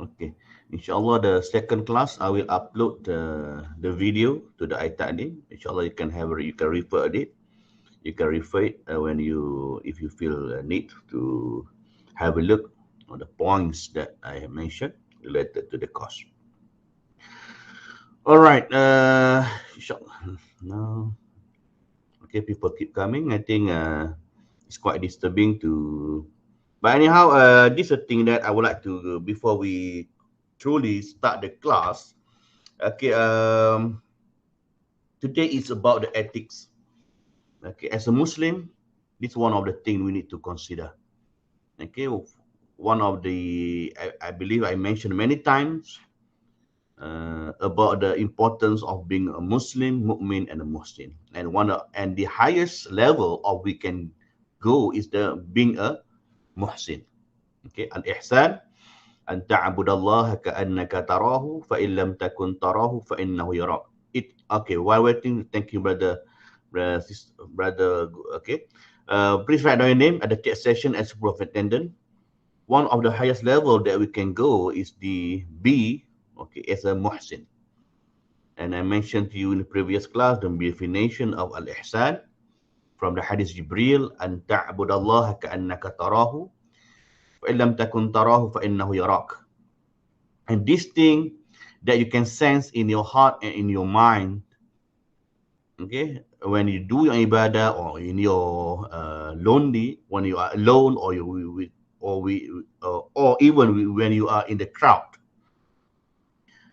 Okay. Inshallah, the second class I will upload the video to the iTa'lim. Inshallah, you can refer it. You can refer it when you if you feel a need to have a look on the points that I have mentioned related to the course. All right. Inshallah. No. Okay, people keep coming. I think it's quite disturbing to. But anyhow, this is a thing that I would like to before we truly start the class. Okay. Today is about the ethics. Okay, as a Muslim, this is one of the things we need to consider. Okay, one of the I believe I mentioned many times about the importance of being a Muslim, mu'min, and a Muslim. And the highest level of we can go is the being a muhsin. Okay, al-ihsan an ta'budallaha ka'annaka tarahu fa in lam takun tarahu fa innahu yarak. It okay. While waiting, thank you, brother. Okay, please write down your name at the chat session as proof attendant. One of the highest level that we can go is the B. Okay, as a muhsin. And I mentioned to you in the previous class the definition of al-ihsan from the hadith Jibril, an ta'budallaha ka'annaka tarahu fa in lam takun tarahu fa innahu yarak. And this thing that you can sense in your heart and in your mind, okay, when you do your ibadah or in your lonely, when you are alone or or even when you are in the crowd,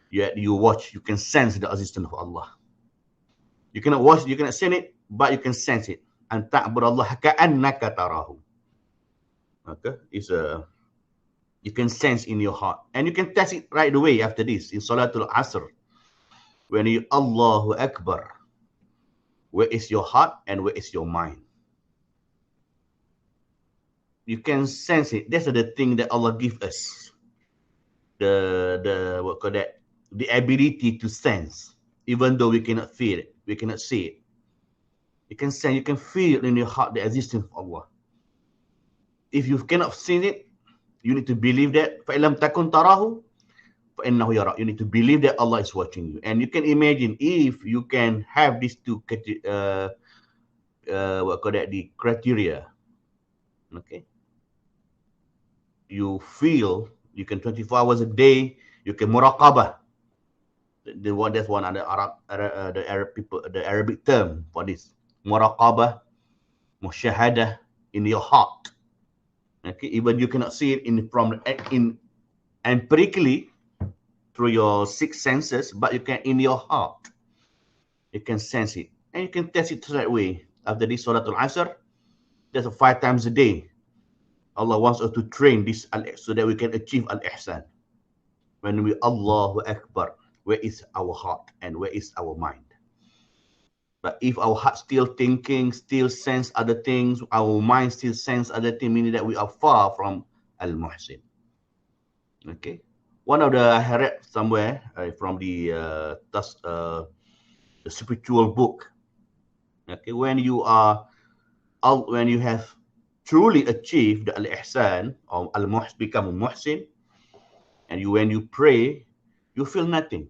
yet you watch, you can sense the existence of Allah. You cannot watch, you cannot see it, but you can sense it. And ta'budallaha ka'annaka tarahu. Okay, it's a you can sense in your heart, and you can test it right away after this in Salatul Asr. When you Allahu Akbar, where is your heart and where is your mind? You can sense it. That's the thing that Allah gives us. The what call that? The ability to sense, even though we cannot feel it, we cannot see it. You can sense, you can feel in your heart the existence of Allah. If you cannot see it, you need to believe that. فَإِلَّمْ تَكُنْ تَرَاهُ فَإِنَّهُ يَرَى. You need to believe that Allah is watching you. And you can imagine if you can have these two what call that, the criteria. Okay. You feel you can 24 hours a day, you can muraqabah. That's one of the Arab people, the Arabic term for this. Muraqabah, mushahadah in your heart. Okay, even you cannot see it in empirically through your six senses, but you can in your heart. You can sense it. And you can test it that way. After this Salatul Asr, that's 5 times a day. Allah wants us to train this so that we can achieve al-ihsan. When we Allahu Akbar, where is our heart and where is our mind? But if our heart still thinking, still sense other things, our mind still sense other things, meaning that we are far from al-muhsin. Okay. One of the I read somewhere from the spiritual book. Okay, when you have truly achieved the al-ihsan or al-muhsin, become a muhsin, and when you pray, you feel nothing.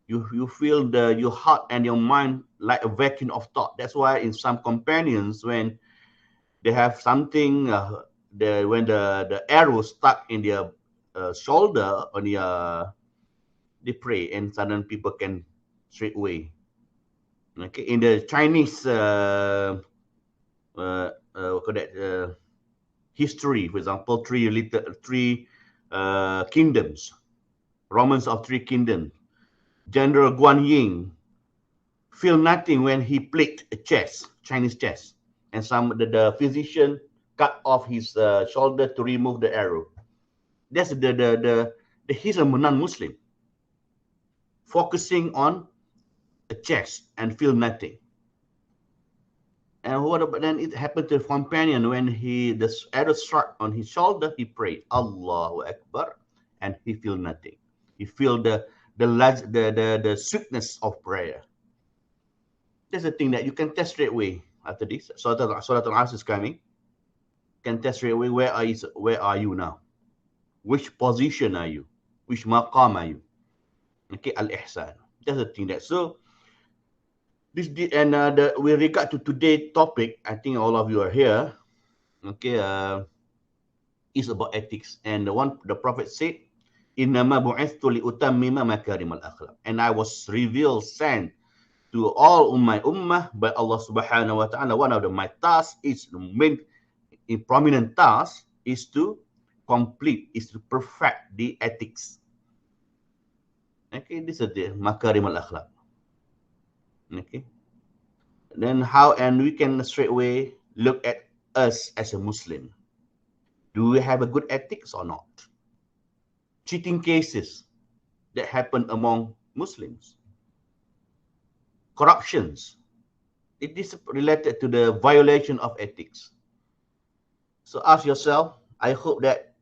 You feel your heart and your mind like a vacuum of thought. That's why in some companions, when they have something, when the arrow stuck in their shoulder on they pray, and suddenly people can straight away. Okay, in the Chinese history, for example, three kingdoms, Romans of three kingdoms. General Guan Ying feel nothing when he played a chess, Chinese chess, and the physician cut off his shoulder to remove the arrow. That's he's a non-Muslim, focusing on the chess and feel nothing. And what about then? It happened to a companion when the arrow struck on his shoulder. He prayed Allahu Akbar, and he feel nothing. He feel the sweetness of prayer. That's the thing that you can test straight away after this. Salatul Asr is coming. You can test straight away where are you now? Which position are you? which maqama you. Okay, al-ihsan. That's the thing that. So this and with regard to today's topic, I think all of you are here. Okay, is about ethics, and the Prophet said, "Innama bu'ithtu liutammima makarimal akhlaq," and I was revealed, sent to all ummah by Allah Subhanahu wa Taala. One of my tasks is the main, prominent task is to perfect the ethics. Okay, this is the makarimal akhlaq. Okay, then how, and we can straight away look at us as a Muslim. Do we have a good ethics or not? Cheating cases that happen among Muslims, corruptions, it is related to the violation of ethics. So ask yourself, I hope that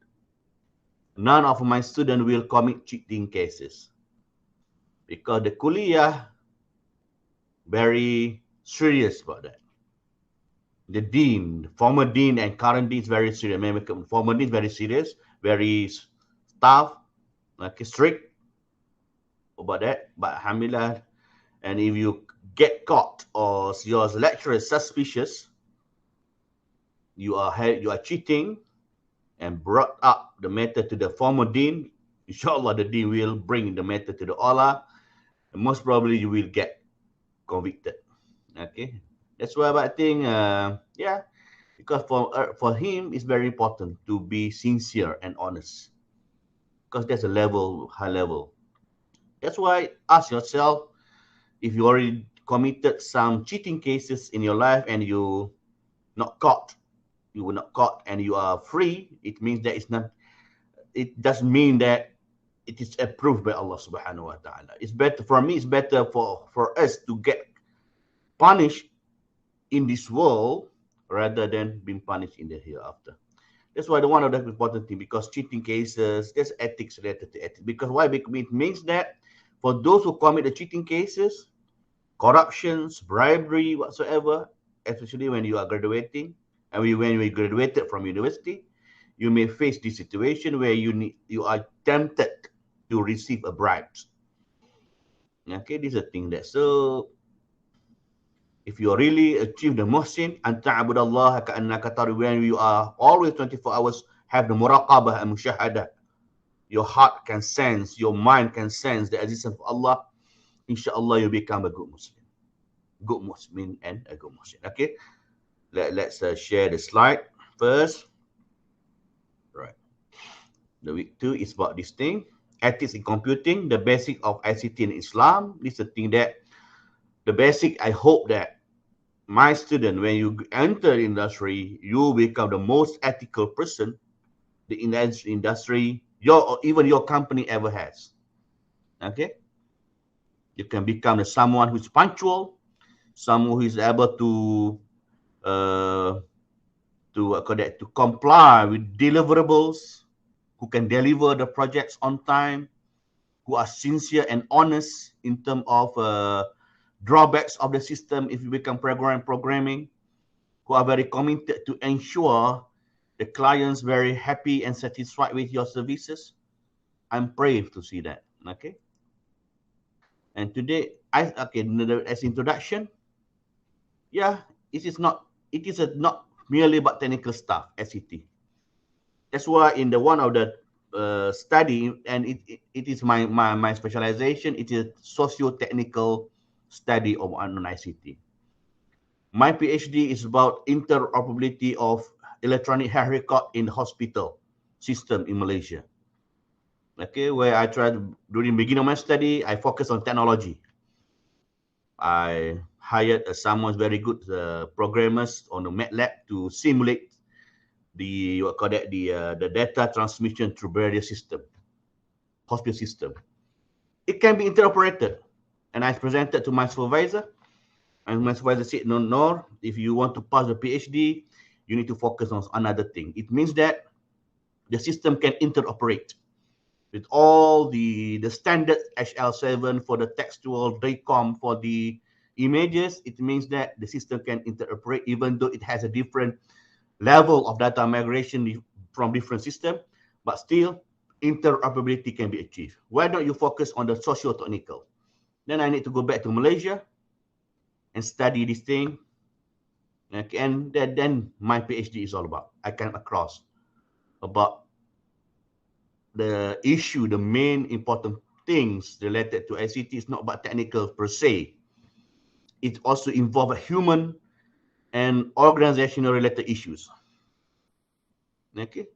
none of my students will commit cheating cases, because the kuliah very serious about that. The dean, former dean and current dean is very serious. Former dean is very serious, very tough, like strict about that. But alhamdulillah, and if you get caught or your lecturer is suspicious, you are cheating, and brought up the matter to the former dean, inshallah the dean will bring the matter to the Allah, and most probably you will get convicted. Okay, that's why I think yeah, because for him it's very important to be sincere and honest, because that's a high level. That's why ask yourself, if you already committed some cheating cases in your life and you were not caught and you are free, it means that it doesn't mean that it is approved by Allah Subhanahu wa Ta'ala. It's better for me, it's better for us to get punished in this world rather than being punished in the hereafter. That's why one of the important thing, because cheating cases, there's ethics related to ethics. Because why? Because it means that for those who commit the cheating cases, corruptions, bribery, whatsoever, especially when you are graduating, and when we graduated from university, you may face this situation where you are tempted to receive a bribe. Okay, this is a thing that. So if you really achieve the muhsin, and ta'budallah ka'annaka tarahu, when you are always 24 hours, have the muraqabah and mushahadah, your heart can sense, your mind can sense the existence of Allah, inshallah you become a good Muslim. Good Muslim and a good Muslim. Okay, let's share the slide first. Right, the week 2 is about this thing, ethics in computing, the basic of ICT in Islam. This is the thing that, the basic, I hope that my student, when you enter the industry, you become the most ethical person the industry, even your company ever has. Okay, you can become someone who's punctual, someone who is able to comply with deliverables, who can deliver the projects on time, who are sincere and honest in terms of drawbacks of the system if you become programming, who are very committed to ensure the clients very happy and satisfied with your services. I'm proud to see that. Okay. And today, as introduction, yeah, it is not merely about technical stuff, SET. That's why in the one of the study, and it is my specialization, it is socio-technical study of ICT. My PhD is about interoperability of electronic health record in the hospital system in Malaysia. Okay, where I tried during the beginning of my study, I focused on technology. I hired someone very good programmers on the MATLAB to simulate the data transmission through various system, hospital system. It can be interoperated, and I presented to my supervisor, and my supervisor said, no, if you want to pass the PhD, you need to focus on another thing. It means that the system can interoperate with all the standard HL7 for the textual, DACOM for the images. It means that the system can interoperate even though it has a different level of data migration from different systems, but still interoperability can be achieved. Why don't you focus on the socio-technical? Then I need to go back to Malaysia and study this thing. Okay, and then my PhD is all about. I came across about the issue, the main important things related to ICT is not about technical per se. It also involves human and organizational related issues. Okay,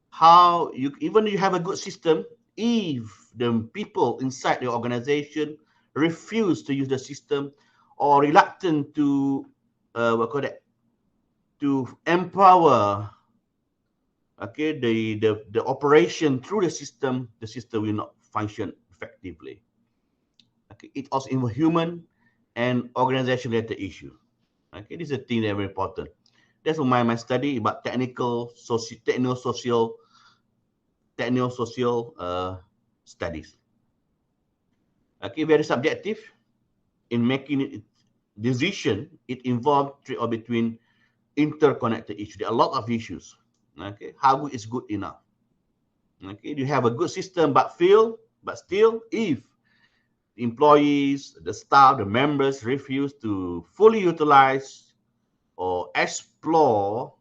how you even you have a good system, if the people inside the organization refuse to use the system or reluctant to what call that, to empower, okay, the operation through the system will not function effectively. Okay, it also involves human and organization related issue. Okay, this is a thing that is very important. That's my study about technical social studies. Okay, very subjective. In making it decision, it involves trade-off between interconnected issues. There are a lot of issues. Okay, how good is good enough? Okay, you have a good system but still, if employees, the staff, the members refuse to fully utilize or explore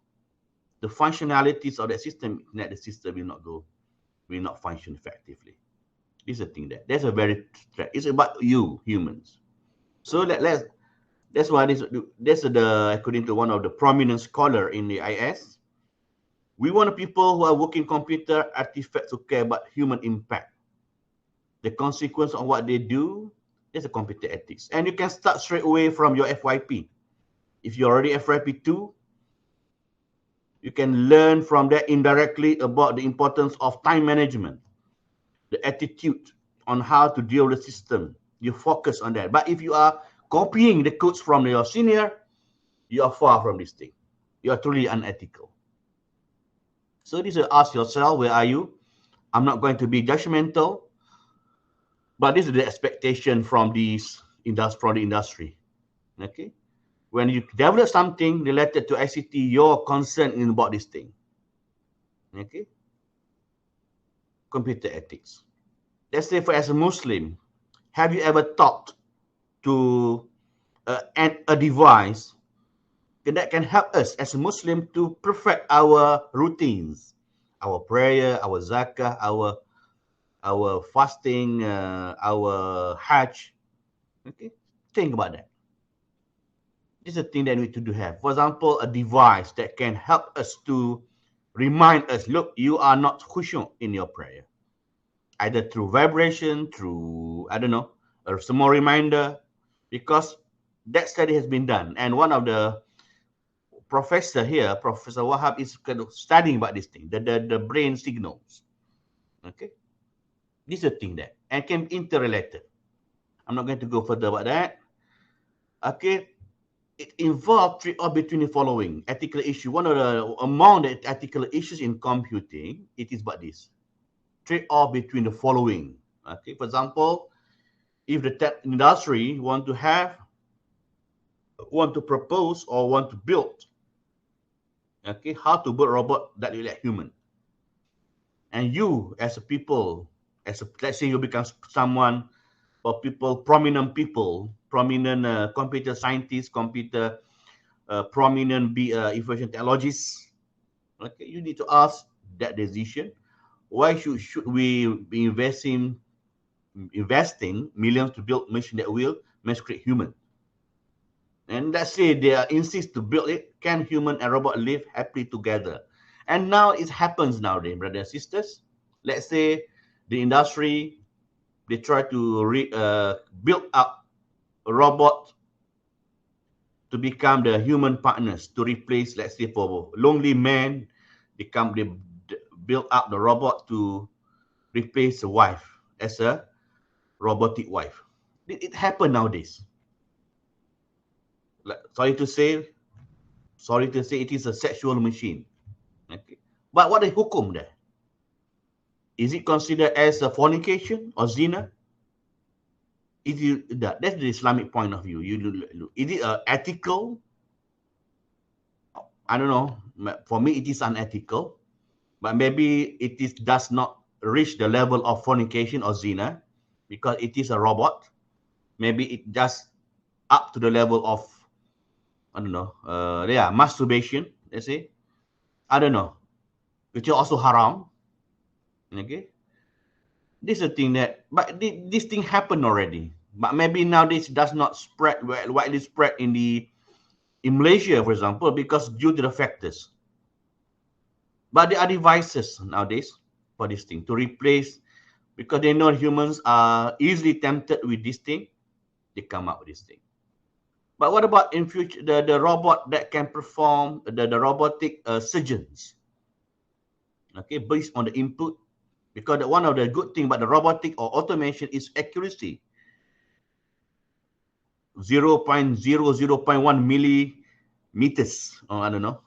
the functionalities of that system, the system will not function effectively. This is a thing that's a very it's about you humans. So that's why that's the according to one of the prominent scholar in the IS. We want people who are working computer artifacts who care about human impact. The consequence of what they do is a computer ethics. And you can start straight away from your FYP. If you're already FYP 2, you can learn from that indirectly about the importance of time management, the attitude on how to deal with the system. You focus on that. But if you are copying the codes from your senior, you are far from this thing. You are truly unethical. So this is ask yourself, where are you? I'm not going to be judgmental, but this is the expectation from these industry. Okay, when you develop something related to ICT, you're concerned about this thing. Okay, computer ethics. Let's say, for as a Muslim, have you ever thought to add a device that can help us as a Muslim to perfect our routines, our prayer, our zakah, our fasting, our hajj? Okay, think about that. This is a thing that we need to have. For example, a device that can help us to remind us, look, you are not khusyuk in your prayer. Either through vibration, through, I don't know, a small reminder, because that study has been done. And one of the professor here, Professor Wahab, is kind of studying about this thing, the brain signals. Okay, this is a thing that and can be interrelated. I'm not going to go further about that. Okay, it involves trade-off between the following ethical issue. One of the among the ethical issues in computing, it is about this trade-off between the following. Okay, for example, if the tech industry want to propose or want to build, okay, how to build a robot that is like human, and you as a people, let's say you become someone, or prominent computer scientists, prominent information technologists. Okay, you need to ask that decision. Why should we be investing millions to build machine that will create human? And let's say they insist to build it. Can human and robot live happily together? And now it happens nowadays, brothers and sisters. Let's say the industry, they try to build up a robot to become the human partners, to replace, let's say, for lonely man, they build up the robot to replace the wife as a robotic wife. It happen nowadays. Sorry to say, it is a sexual machine. Okay, but what is hukum there? Is it considered as a fornication or zina? That's the Islamic point of view. Is it ethical? I don't know. For me, it is unethical, but maybe does not reach the level of fornication or zina because it is a robot. Maybe it just up to the level of, I don't know, masturbation, let's say. I don't know, which is also haram. Okay, this is a thing that, but this thing happened already. But maybe nowadays does not spread widely spread in Malaysia, for example, because due to the factors. But there are devices nowadays for this thing to replace, because they know humans are easily tempted with this thing. They come up with this thing. But what about in future the robot that can perform the robotic surgeons? Okay, based on the input, because one of the good thing about the robotic or automation is accuracy. 0.00.1 millimeters, or I don't know,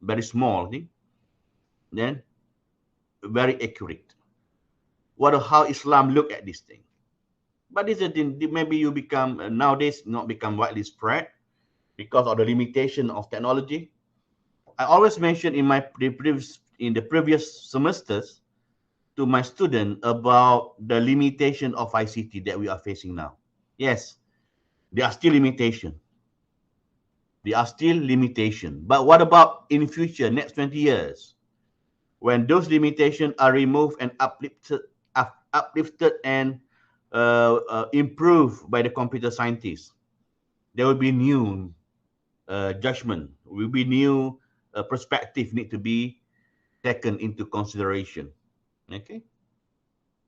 very small thing. Then very accurate. How Islam look at this thing? But this is maybe you become nowadays not become widely spread because of the limitation of technology. I always mention in the previous semesters to my student about the limitation of ICT that we are facing now. Yes, there are still limitation. There are still limitation. But what about in future, next 20 years, when those limitations are removed and uplifted and improved by the computer scientists? There will be new judgment, will be new perspective need to be taken into consideration. Okay,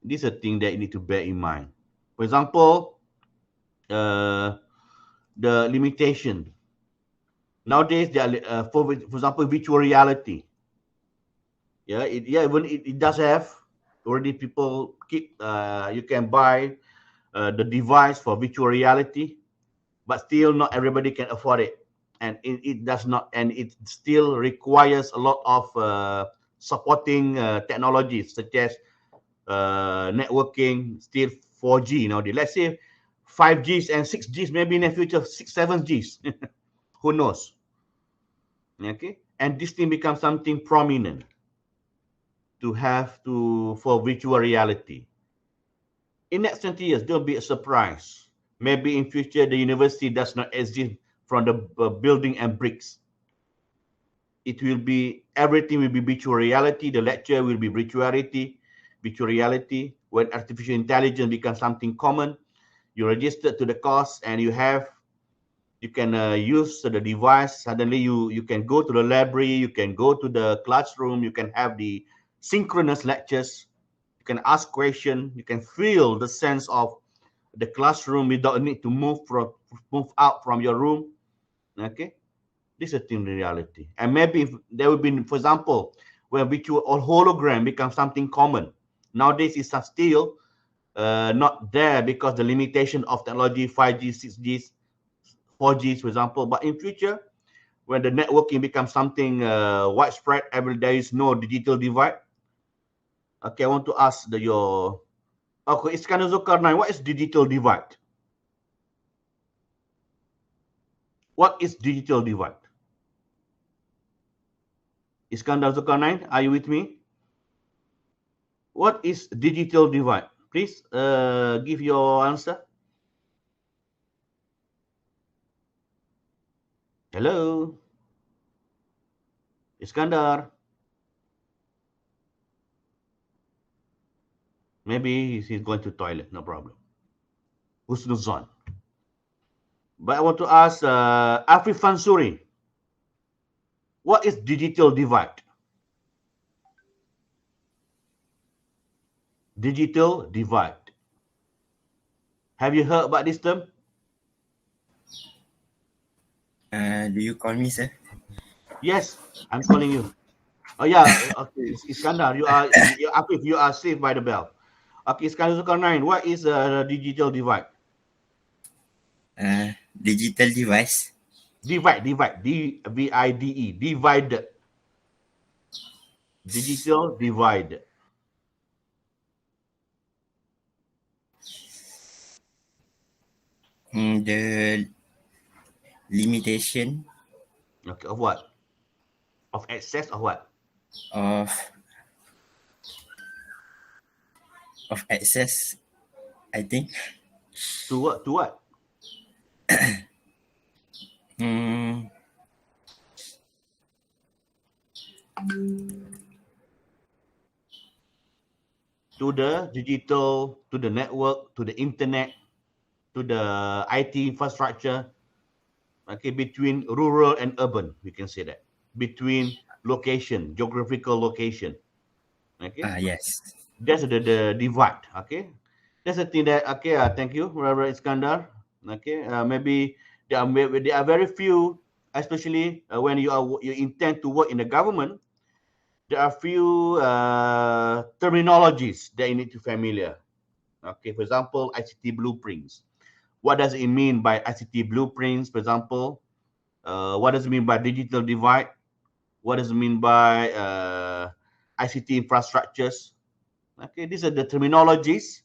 this is a thing that you need to bear in mind. For example, the limitation nowadays, there are, for example, virtual reality. Even it does have already. People keep you can buy the device for virtual reality, but still not everybody can afford it, and it does not, and it still requires a lot of supporting technologies such as networking, still 4G nowadays. Let's say 5Gs and 6Gs, maybe in the future 6, 7Gs. Who knows? Okay, and this thing becomes something prominent to have for virtual reality. In next 20 years, there'll be a surprise. Maybe in future, the university does not exist from the building and bricks. It will be, everything will be virtual reality. The lecture will be virtual reality. When artificial intelligence becomes something common, you register to the course and you can use the device. Suddenly you can go to the library, you can go to the classroom, you can have the synchronous lectures, you can ask questions, you can feel the sense of the classroom without need to move out from your room. Okay, this is in reality. And maybe if there will be, for example, where virtual or hologram becomes something common. Nowadays it's still not there because the limitation of technology, 5G, 6G, 4G, for example. But in future, when the networking becomes something widespread, there is no digital divide. Okay, I want to ask okay, Iskandar Zulkarnain, what is digital divide? What is digital divide? Iskandar Zulkarnain, are you with me? What is digital divide? Please give your answer. Hello, Iskandar. Maybe he's going to toilet, no problem. Husnuzon. But I want to ask Afif Fansuri, what is digital divide? Digital divide. Have you heard about this term? Do you call me, sir? Yes, I'm calling you. Oh yeah, okay, Iskandar, Afif, you are saved by the bell. Okay, Iskandar Zulkarnain, what is digital divide? Digital device. Divide, D-V-I-D-E, divided. Digital divide. The limitation Okay, of what? Of access of what? of of access, I think. To what? To what? Hmm. To the digital, to the network, to the internet, to the IT infrastructure. Okay, between rural and urban, we can say that. Between location, geographical location. Okay, Yes. that's the divide. Okay, that's the thing that, okay, thank you, Reverend Iskandar. Okay, maybe there are very few, especially when you intend to work in the government. There are few terminologies that you need to familiar. Okay, for example, ICT blueprints. What does it mean by ICT blueprints? For example, what does it mean by digital divide? What does it mean by ICT infrastructures? Okay, these are the terminologies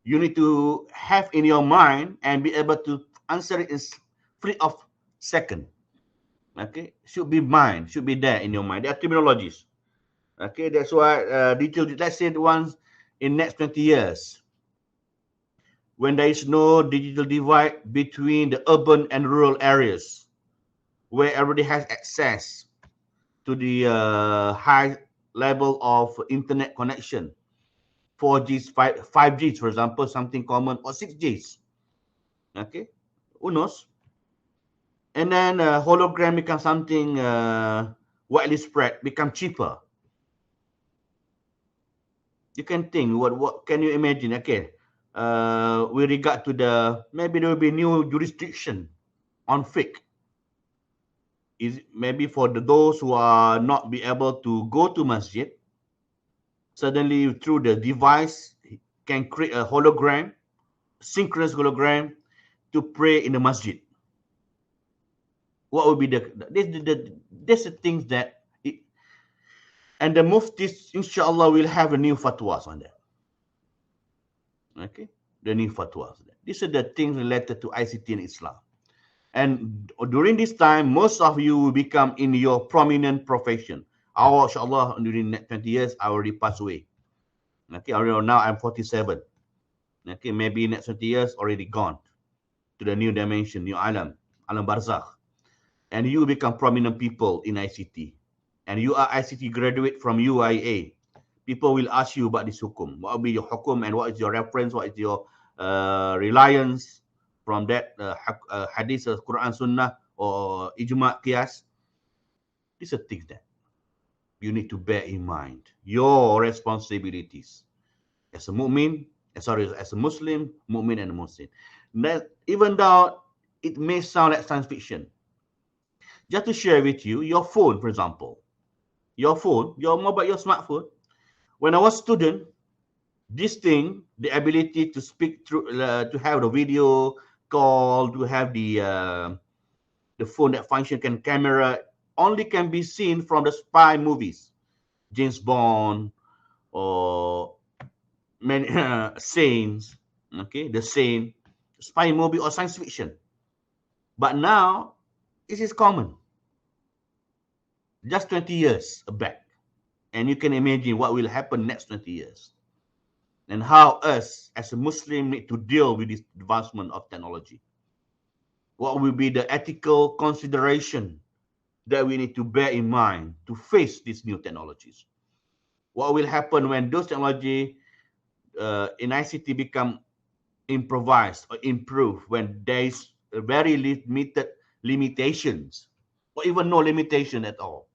you need to have in your mind and be able to answer it in free of second. Okay, should be mind, should be there in your mind. There are terminologies. Okay, that's why digital. Let's say the ones in next 20 years, when there is no digital divide between the urban and rural areas, where everybody has access to the high level of internet connection, 4Gs, 5Gs, for example, something common, or 6Gs. Okay, who knows? And then hologram becomes something widely spread, become cheaper. You can think, what can you imagine? Okay, with regard to the, maybe there will be new jurisdiction on fake. Is maybe for those who are not be able to go to masjid, suddenly through the device can create a hologram, synchronous hologram, to pray in the masjid. What would be this the things that and the muftis, inshallah, will have a new fatwas on that. Okay, the new fatwas. These are the things related to ICT in Islam. And during this time, most of you will become in your prominent profession. Inshallah, during the 20 years, I already passed away. Okay, now I'm 47. Okay, maybe next 20 years already gone to the new dimension, new alam barzakh. And you become prominent people in ICT. And you are ICT graduate from UIA. People will ask you about this hukum. What will be your hukum and what is your reference? What is your reliance from that hadith, Quran, Sunnah, or Ijma, Qiyas? These are things that you need to bear in mind. Your responsibilities as a mu'min, as a Muslim, mu'min and a Muslim. That, even though it may sound like science fiction, just to share with you, your phone, for example, your phone, your mobile, your smartphone. When I was student, this thing, the ability to speak through, to have the video call, to have the phone that function can camera, only can be seen from the spy movies, James Bond or many Saints, okay, the Saint, spy movie or science fiction. But now, this is common. Just 20 years back, and you can imagine what will happen next 20 years. And how us as a Muslim need to deal with this advancement of technology. What will be the ethical consideration that we need to bear in mind to face these new technologies? What will happen when those technology in ICT become improvised or improved, when there is very limited limitations or even no limitation at all?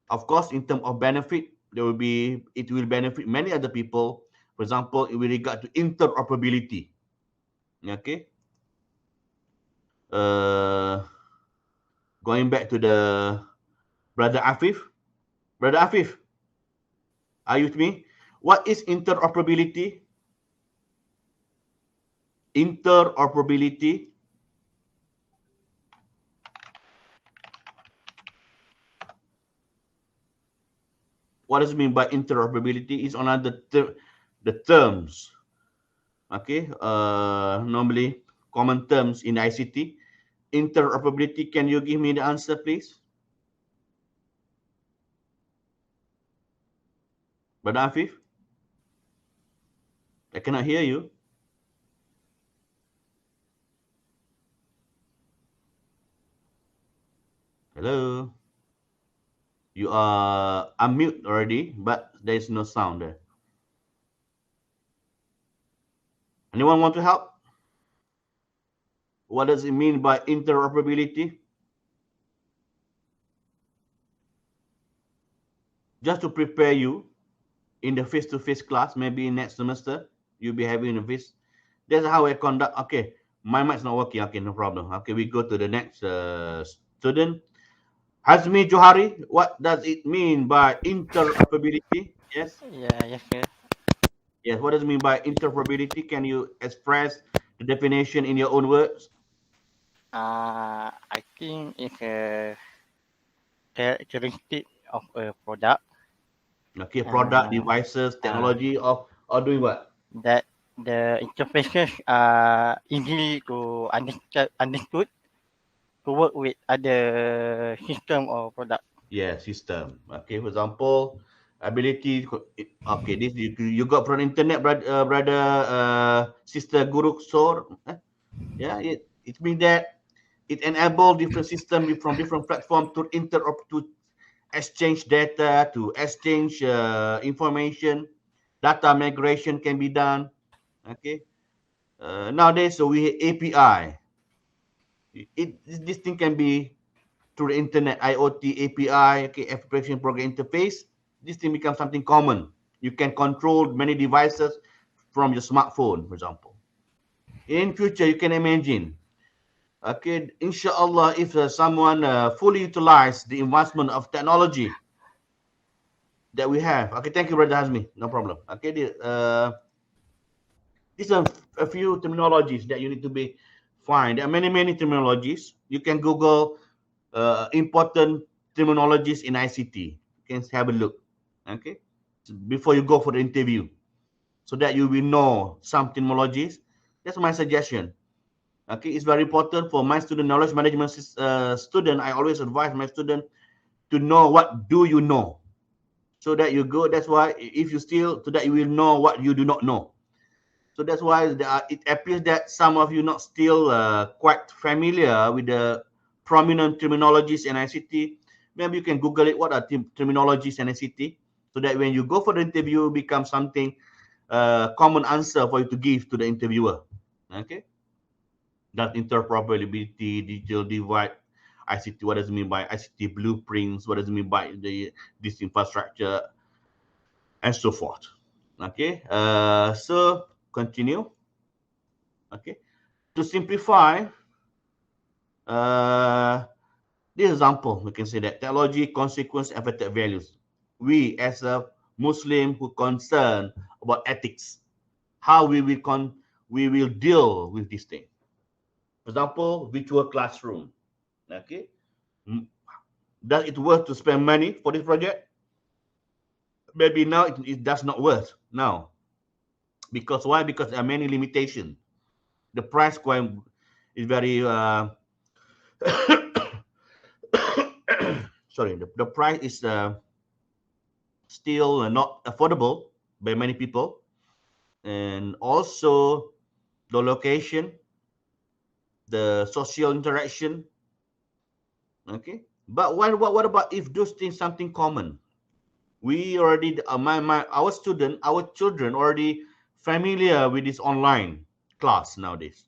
Of course, in terms of benefit, it will benefit many other people. For example, with regard to interoperability. Okay. Uh, Going back to the brother Afif. Brother Afif, are you with me? What is interoperability? Interoperability. What does it mean by interoperability? Is another the terms. Okay. Normally common terms in ICT. Interoperability. Can you give me the answer, please, Brother Afif? I cannot hear you. Hello. You are unmute already, but there is no sound there. Anyone want to help? What does it mean by interoperability? Just to prepare you in the face-to-face class, maybe next semester, you'll be having a face. That's how I conduct. Okay, my mic's not working. Okay, no problem. Okay, we go to the next student. Hazmi Johari, what does it mean by interoperability? Yes. Yeah, yes, sir. Yes, what does it mean by interoperability? Can you express the definition in your own words? I think it's a characteristic of a product Okay, product, uh, devices, uh, technology, or doing what? that the interfaces are easy to understood to work with other system or product. Yeah, system. Okay, for example, ability. Okay, this you got from internet, brother, sister Guru Sor. Yeah, it means that it enable different system from different platform to interop to exchange data, to exchange information. Data migration can be done. Okay. Nowadays, so we API. This thing can be through the internet, IoT API, okay, application program interface. This thing becomes something common. You can control many devices from your smartphone, for example. In future, you can imagine, okay, inshallah, if someone fully utilize the advancement of technology that we have. Okay, thank you, Brother Hazmi. No problem. Okay, these are a few terminologies that you need to be find. There are many terminologies. You can Google important terminologies in ICT. You can have a look. Okay, before you go for the interview, so that you will know some terminologies. That's my suggestion. Okay, it's very important for my student knowledge management student. I always advise my student to know what do you know, so that you go. That's why if you still, so that you will know what you do not know. So that's why it appears that some of you not still quite familiar with the prominent terminologies in ICT. Maybe you can Google it. What are terminologies in ICT? So that when you go for the interview, it becomes something common answer for you to give to the interviewer. Okay, that interoperability, digital divide, ICT. What does it mean by ICT blueprints? What does it mean by this infrastructure and so forth? Okay, so continue. Okay, to simplify, uh, this example, we can say that technology consequence affected values. We as a Muslim who concerned about ethics, how we will deal with this thing. For example, virtual classroom. Okay, does it worth to spend money for this project? Maybe now it does not worth now. Because why? Because there are many limitations. The price quite is very sorry, the price is still not affordable by many people, and also the location, the social interaction. Okay, but what about if those things something common? We already my our student, our children already familiar with this online class nowadays.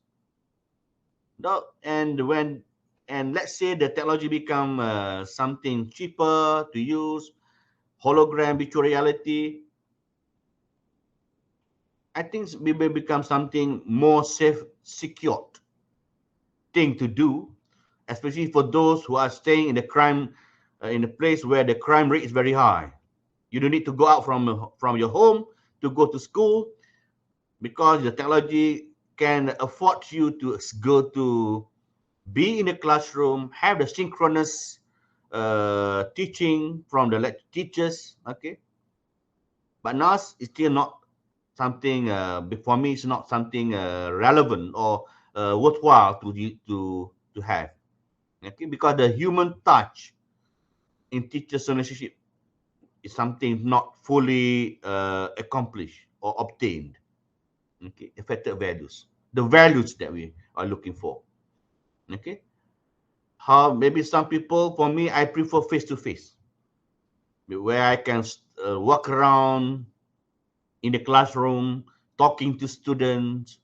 And when and let's say the technology become something cheaper to use, hologram, virtual reality, I think it will become something more safe, secured thing to do, especially for those who are staying in the crime, in a place where the crime rate is very high. You don't need to go out from your home to go to school, because the technology can afford you to go to be in the classroom, have the synchronous teaching from the teachers. Okay, but now it's still not something for me. It's not something relevant or worthwhile to have. Okay, because the human touch in teachers relationship is something not fully accomplished or obtained. Okay, affected values, the values that we are looking for. Okay, how maybe some people, for me, I prefer face to face, where I can walk around in the classroom, talking to students,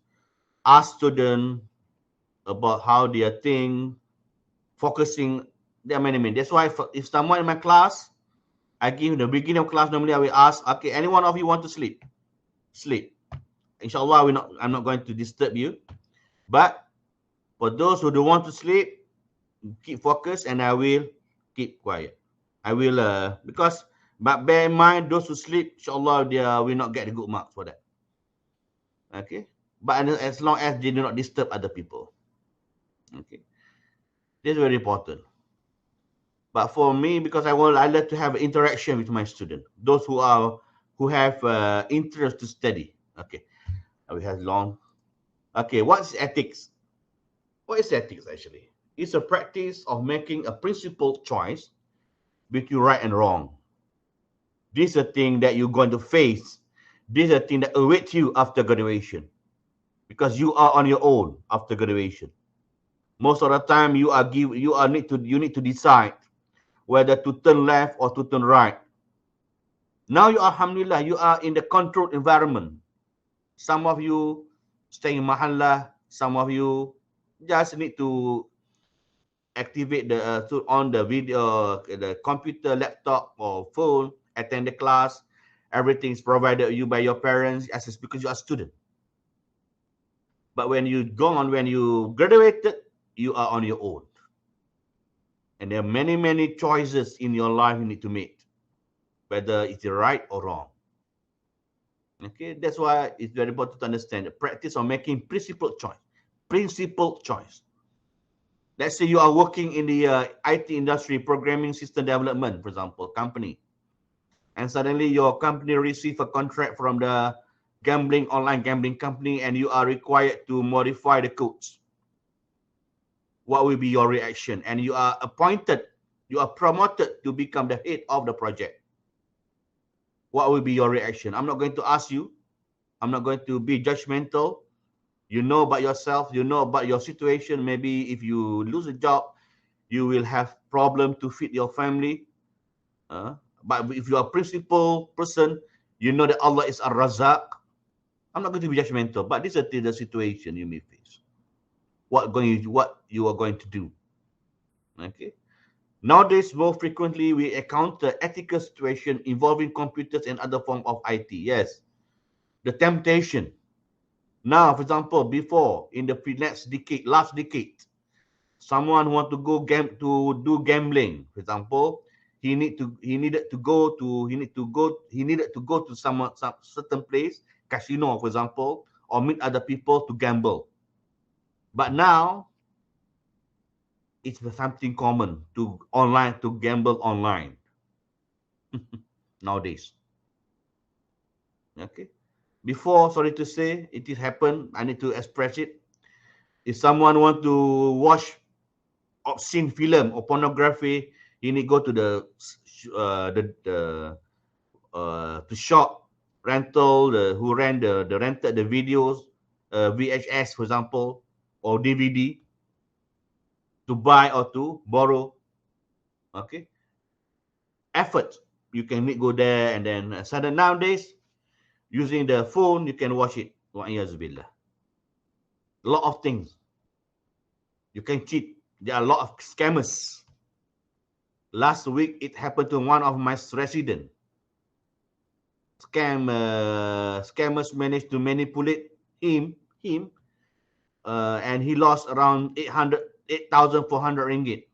ask students about how they are think, focusing. There are many. That's why if someone in my class, I give the beginning of class, normally I will ask, okay, any one of you want to sleep? Sleep. Inshallah, I'm not going to disturb you. But for those who don't want to sleep, keep focused and I will keep quiet. I will, but bear in mind, those who sleep, inshallah, they will not get the good marks for that. Okay? But as long as they do not disturb other people. Okay? This is very important. But for me, because I like to have interaction with my student, those who have interest to study. Okay, we have long. Okay, what's ethics? What is ethics actually? It's a practice of making a principled choice between right and wrong. This is a thing that you're going to face. This is a thing that awaits you after graduation, because you are on your own after graduation. Most of the time, you need to decide whether to turn left or to turn right. Now you are, alhamdulillah, you are in the controlled environment. Some of you stay in mahalla, some of you just need to activate on the video, the computer, laptop, or phone, attend the class. Everything is provided you by your parents, as it's because you are a student. But when you graduated, you are on your own. And there are many choices in your life you need to make, whether it's right or wrong. Okay, that's why it's very important to understand the practice of making principled choice. Principled choice. Let's say you are working in the IT industry, programming system development, for example, company, and suddenly your company receive a contract from the online gambling company, and you are required to modify the codes. What will be your reaction? And you are promoted to become the head of the project. What will be your reaction? I'm not going to ask you. I'm not going to be judgmental. You know about yourself. You know about your situation. Maybe if you lose a job, you will have problem to feed your family. But if you are a principled person, you know that Allah is Ar-Razak. I'm not going to be judgmental, but this is the situation you may face. What you are going to do. Okay. Nowadays, more frequently, we encounter ethical situation involving computers and other form of IT. Yes, the temptation. Now, for example, before in the last decade, someone want to do gambling. For example, he needed to go to some certain place, casino, for example, or meet other people to gamble. But now it's something common to gamble online nowadays. Okay. Before, sorry to say, it is happened. I need to express it. If someone want to watch obscene film or pornography, you need to go to the shop rental, who rent the rented the videos, VHS, for example, or DVD, to buy or to borrow. Okay, effort. You can go there, and then sudden nowadays, using the phone, you can watch it. A lot of things. You can cheat. There are a lot of scammers. Last week, it happened to one of my residents. Scammers managed to manipulate him, and he lost around 8,400 ringgit.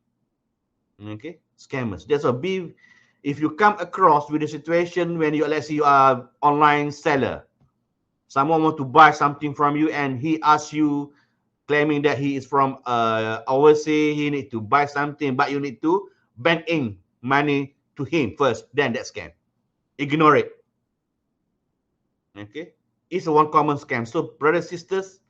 Okay, scammers. There's a big. If you come across with a situation when let's say you are online seller, someone want to buy something from you, and he asks you, claiming that he is from overseas, he need to buy something, but you need to bank in money to him first, then that scam. Ignore it. Okay, it's a one common scam. So brothers, sisters,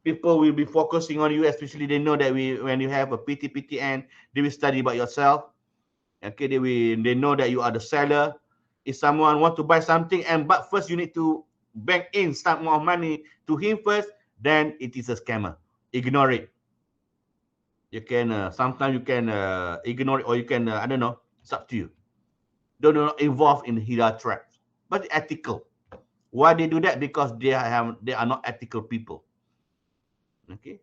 people will be focusing on you, especially they know that when you have a PTPTN, they will study about yourself. Okay, they know that you are the seller. If someone want to buy something, but first you need to bank in some more money to him first, then it is a scammer. Ignore it. You can sometimes you can ignore it, or you can I don't know. It's up to you. Do not involve in hira traps, but ethical. Why they do that? Because they are not ethical people. Okay,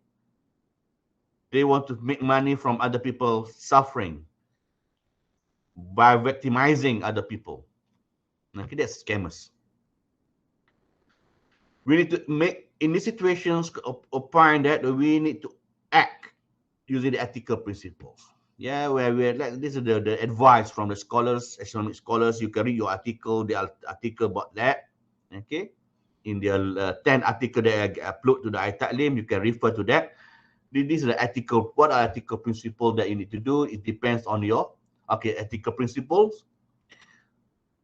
they want to make money from other people suffering by victimizing other people. Okay, that's scammers. We need to make in these situations opine that we need to act using the ethical principles. Yeah, where we're like this is the advice from the scholars, Islamic scholars. You can read your article, the article about that. Okay, in the 10 article that I upload to the iTa'lim, you can refer to that. This is the ethical. What are ethical principles that you need to do? It depends on your ethical principles.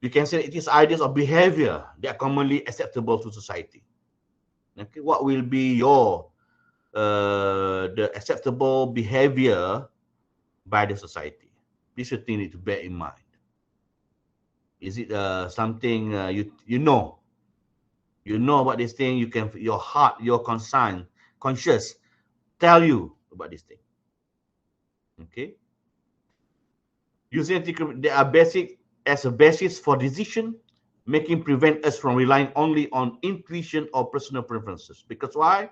You can say it is ideas of behavior that are commonly acceptable to society. Okay, what will be your the acceptable behavior by the society? This is a thing you need to bear in mind. Is it something you know about this thing? You can your heart, your conscious tell you about this thing. Okay. Using ethical, they are basic as a basis for decision making, prevent us from relying only on intuition or personal preferences. Because why?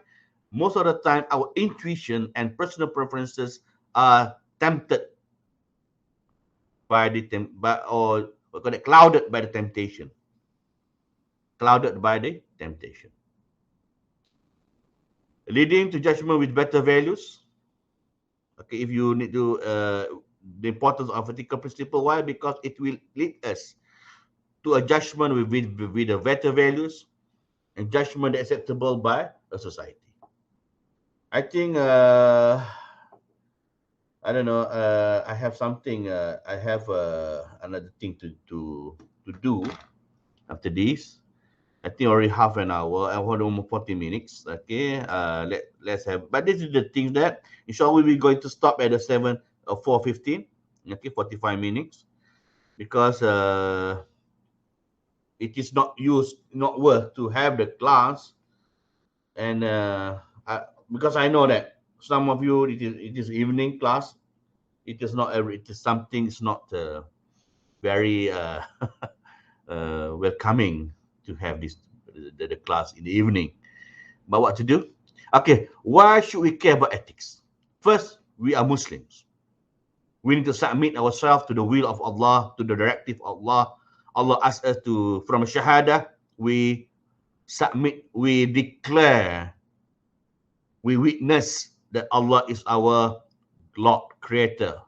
Most of the time, our intuition and personal preferences are tempted by the clouded by the temptation. Clouded by the temptation, leading to judgment with better values. Okay, if you need to the importance of ethical principle, why? Because it will lead us to a judgment with the better values and judgment acceptable by a society. I think I don't know. I have something. I have another thing to do after this. I think already half an hour. I want almost 40 minutes. Okay. Let's have. But this is the thing that inshallah we're going to stop at the 4:15. Okay, 45 minutes, because it is not worth to have the class, and because I know that some of you it is evening class. It is not every. It is something. It's not very welcoming to have the class in the evening. But what to do? Okay, why should we care about ethics? First, we are Muslims. We need to submit ourselves to the will of Allah, to the directive of Allah. Allah asks us to, from Shahada, we submit, we declare, we witness that Allah is our Lord, Creator.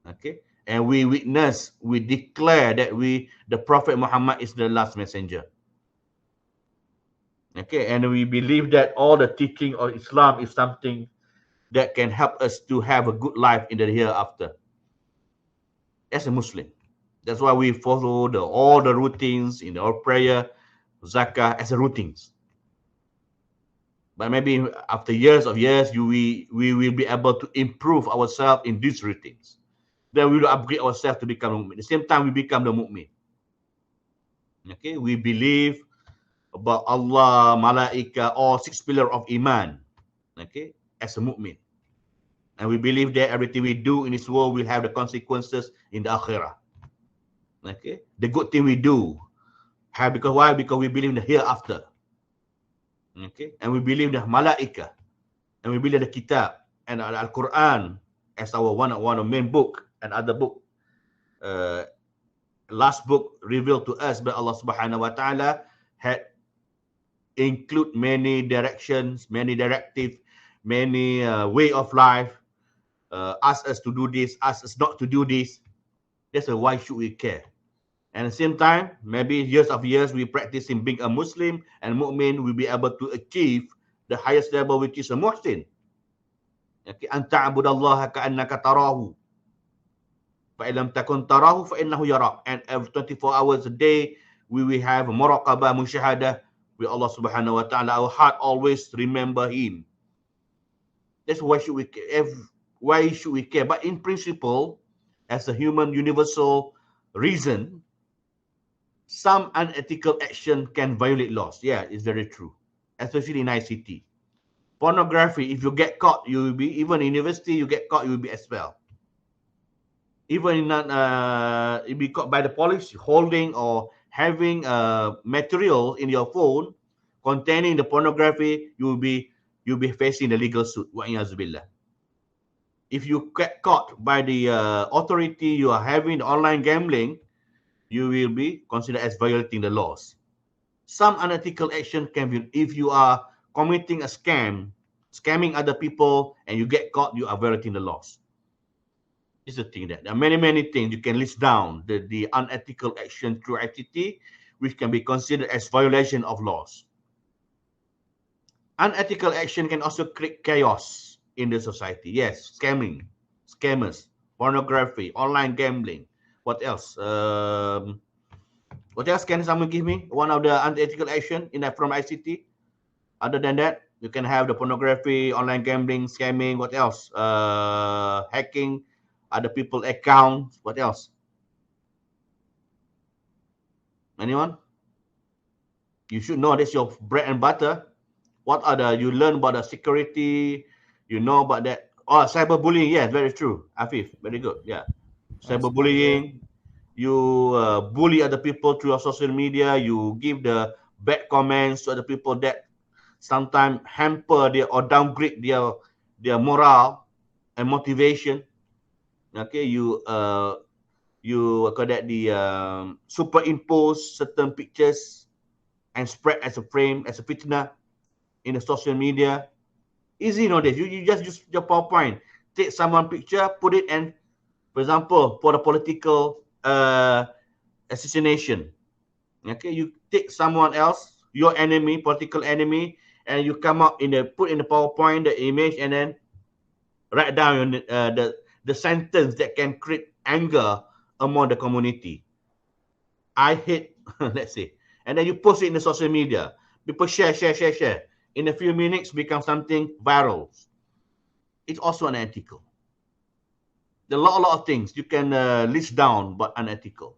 Okay, and we witness, we declare that the Prophet Muhammad is the last messenger. Okay, and we believe that all the teaching of Islam is something that can help us to have a good life in the hereafter. As a Muslim, that's why we follow all the routines in our prayer, zakah as a routines. But maybe after years, we will be able to improve ourselves in these routines. Then we will upgrade ourselves to become a mu'min. At the same time, we become the mu'min. Okay, we believe about Allah, Malaika, all 6 pillars of Iman. Okay, as a mu'min. And we believe that everything we do in this world will have the consequences in the akhirah. Okay, the good thing we do have, because why? Because we believe in the hereafter. Okay, and we believe the Malaika, and we believe the Kitab and Al-Quran as our one of main book, and other book, last book revealed to us by Allah Subhanahu wa Taala had include many directions, many directives, many way of life. Ask us to do this, ask us not to do this. That's why should we care? And at the same time, maybe years we practice in being a Muslim and mu'min, will be able to achieve the highest level, which is a muhsin. Okay, anta'budallaha ka'annaka tarahu. Fa'ilam takun tarahu fa'innahu yarak. And every 24 hours a day, we will have muraqabah, musyahadah with Allah Subhanahu wa Ta'ala. Our heart always remember Him. That's why should we care? Why should we care? But in principle, as a human universal reason, some unethical action can violate laws. Yeah, it's very true, especially in ICT. Pornography, if you get caught, you will be, even in university, you get caught, you will be expelled. Even in you be caught by the police holding or having material in your phone containing the pornography, you'll be facing the legal suit. If you get caught by the authority, you are having online gambling, you will be considered as violating the laws. Some unethical action can be, if you are committing a scam, scamming other people, and you get caught, you are violating the laws. Is the thing that there are many things you can list down the unethical action through ICT, which can be considered as violation of laws. Unethical action can also create chaos in the society. Yes, scammers, pornography, online gambling. What else? What else can someone give me? One of the unethical action in that from ICT. Other than that, you can have the pornography, online gambling, scamming. What else? Hacking other people's accounts. What else? Anyone? You should know that's your bread and butter. What are the, you learn about the security, you know about that. Oh, cyberbullying. Yes, very true. Afif, very good. Yeah. Cyberbullying. You bully other people through your social media. You give the bad comments to other people that sometimes hamper their or downgrade their morale and motivation. Okay, you call that the superimpose certain pictures and spread as a frame, as a fitna in the social media. Easy nowadays. You just use your PowerPoint, take someone picture, put it, and for example, for the political assassination. Okay, you take someone else, your enemy, political enemy, and you come up in the put in the PowerPoint the image, and then write down the sentence that can create anger among the community. I hate, let's say, and then you post it in the social media. People share. In a few minutes, become something viral. It's also unethical. There are a lot of things you can list down, but unethical,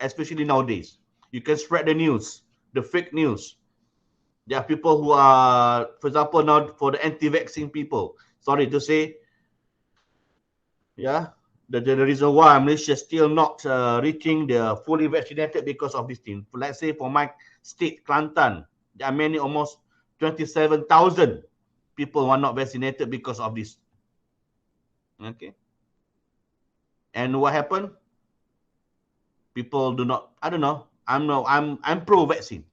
especially nowadays. You can spread the news, the fake news. There are people who are, for example, now for the anti-vaccine people. Sorry to say, yeah, the reason why Malaysia still not reaching the fully vaccinated because of this thing. Let's say for my state, Kelantan, there are many, almost 27,000 people who are not vaccinated because of this. Okay. And what happened? People do not, I don't know. I'm pro-vaccine.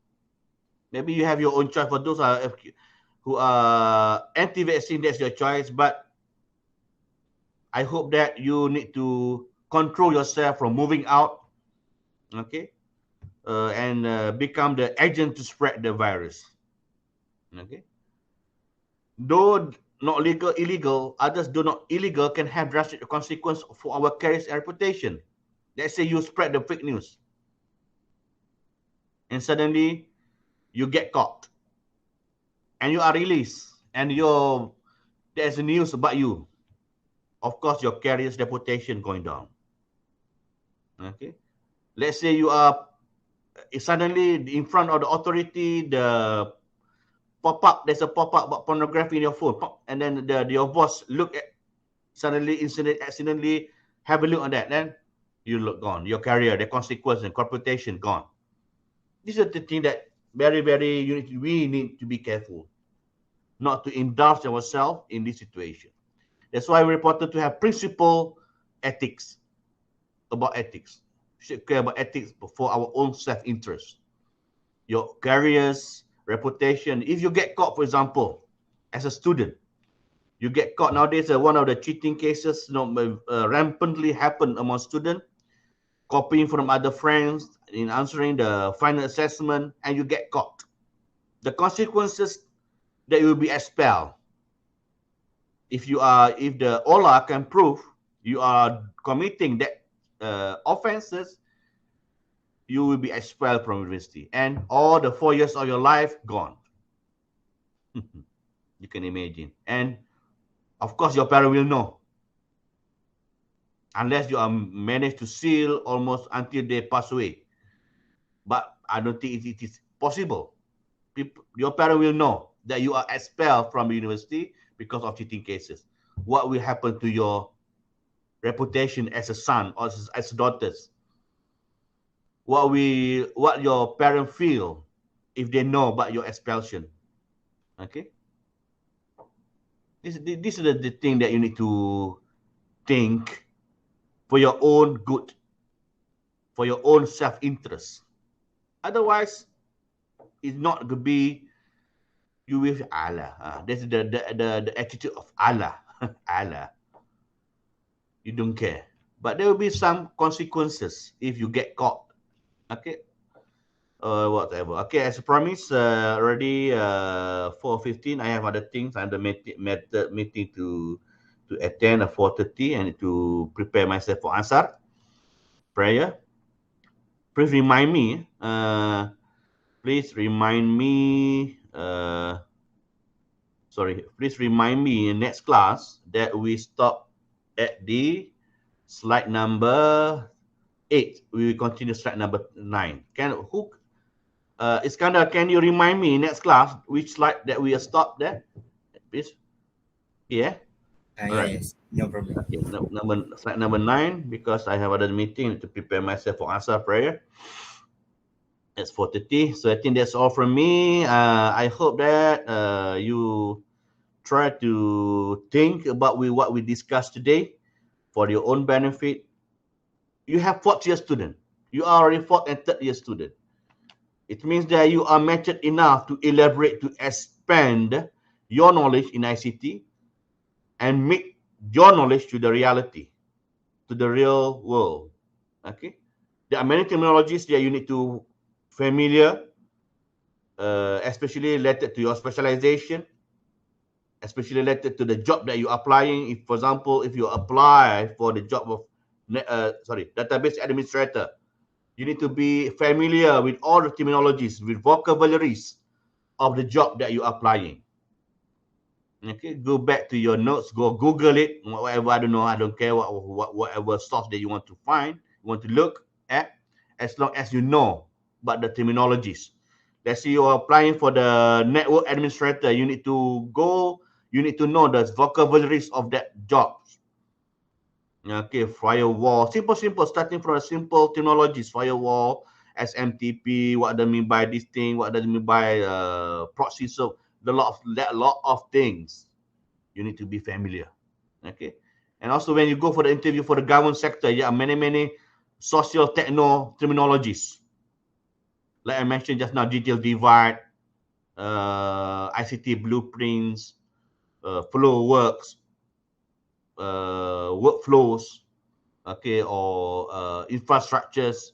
Maybe you have your own choice. For those who are anti-vaccine, that's your choice. But I hope that you need to control yourself from moving out, okay, and become the agent to spread the virus. Okay. Though not legal, illegal, others do not illegal can have drastic consequence for our careers and reputation. Let's say you spread the fake news, and suddenly you get caught, and you are released, and there's news about you. Of course, your career's reputation going down. Okay. Let's say you are suddenly in front of the authority, the pop-up, there's a pop-up about pornography in your phone, and then your boss look at, suddenly accidentally have a look on that, then you look gone. Your career, the consequence and reputation gone. These are the things that we need to be careful not to indulge ourselves in this situation. That's why we're important to have principle ethics about ethics. We should care about ethics for our own self-interest. Your careers, reputation. If you get caught, for example, as a student, you get caught nowadays. One of the cheating cases, rampantly happen among students, copying from other friends in answering the final assessment, and you get caught. The consequences that you will be expelled. If the OLA can prove you are committing that offenses, you will be expelled from university, and all the 4 years of your life gone. You can imagine. And of course, your parents will know, unless you are managed to seal almost until they pass away. But I don't think it is possible. Your parent will know that you are expelled from the university because of cheating cases. What will happen to your reputation as a son or as daughters? What your parents feel if they know about your expulsion? Okay, this is the thing that you need to think for your own good, for your own self-interest. Otherwise, it's not going to be you with Allah. That's the attitude of Allah. Allah. You don't care. But there will be some consequences if you get caught. Okay. Whatever. Okay, as promised, already 4:15. I have other things. I have the meeting to attend at 4:30 and to prepare myself for answer prayer. Please remind me. Please remind me. Please remind me in next class that we stop at the slide number 8. We will continue slide number 9. Iskandar, can you remind me next class which slide that we stopped there, please? Yeah. Right. Yes, no problem. Okay. Slide number 9, because I have other meeting to prepare myself for answer prayer. It's 4:30. So I think that's all from me. I hope that you try to think about what we discussed today for your own benefit. You have fourth year student. You are already fourth and third year student. It means that you are matured enough to elaborate, to expand your knowledge in ICT and make your knowledge to the reality, to the real world. Okay, there are many terminologies that you need to familiar, especially related to your specialization, especially related to the job that you're applying. If, for example, if you apply for the job of database administrator, you need to be familiar with all the terminologies, with vocabularies of the job that you're applying. Okay, go back to your notes, go Google it, whatever, I don't know, I don't care whatever source that you want to find, you want to look at, as long as you know about the terminologies. Let's say you're applying for the network administrator, you need to know the vocabularies of that job. Okay, firewall, simple, starting from a simple terminologies, firewall, SMTP, what do I mean by this thing, what does it mean by proxy, so a lot of things you need to be familiar. Okay, and also when you go for the interview for the government sector, there are many social techno terminologies. Like I mentioned just now, digital divide, ICT blueprints, flow works, workflows, okay, or infrastructures,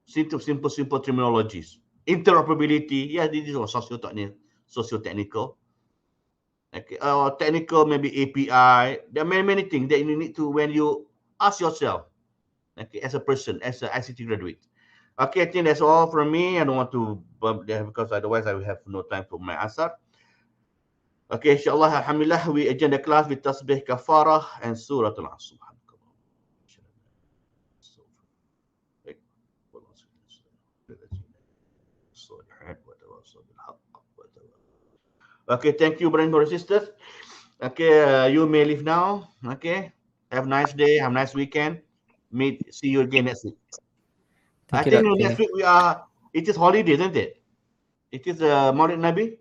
simple terminologies. Interoperability, yeah, this is socio-technical. Okay, technical, maybe API. There are many things that you need to, when you ask yourself, okay, as a person, as an ICT graduate. Okay, I think that's all from me. I don't want to bump there because otherwise I will have no time for my answer. Okay, inshallah, alhamdulillah, we adjourn the class with tasbih kafarah and surah al-asr. Okay, thank you, brothers and sisters. Okay, you may leave now. Okay, have a nice day, have a nice weekend. See you again next week. I think next week it is holiday, isn't it? It is Maulid Nabi,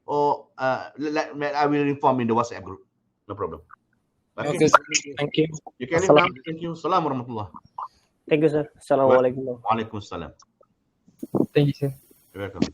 or I will inform in the WhatsApp group. No problem. Okay. Thank you. You can leave now. Thank you. Assalamu warahmatullah. Thank you, sir. Assalamualaikum. Waalaikumsalam. Thank you, sir. You're welcome.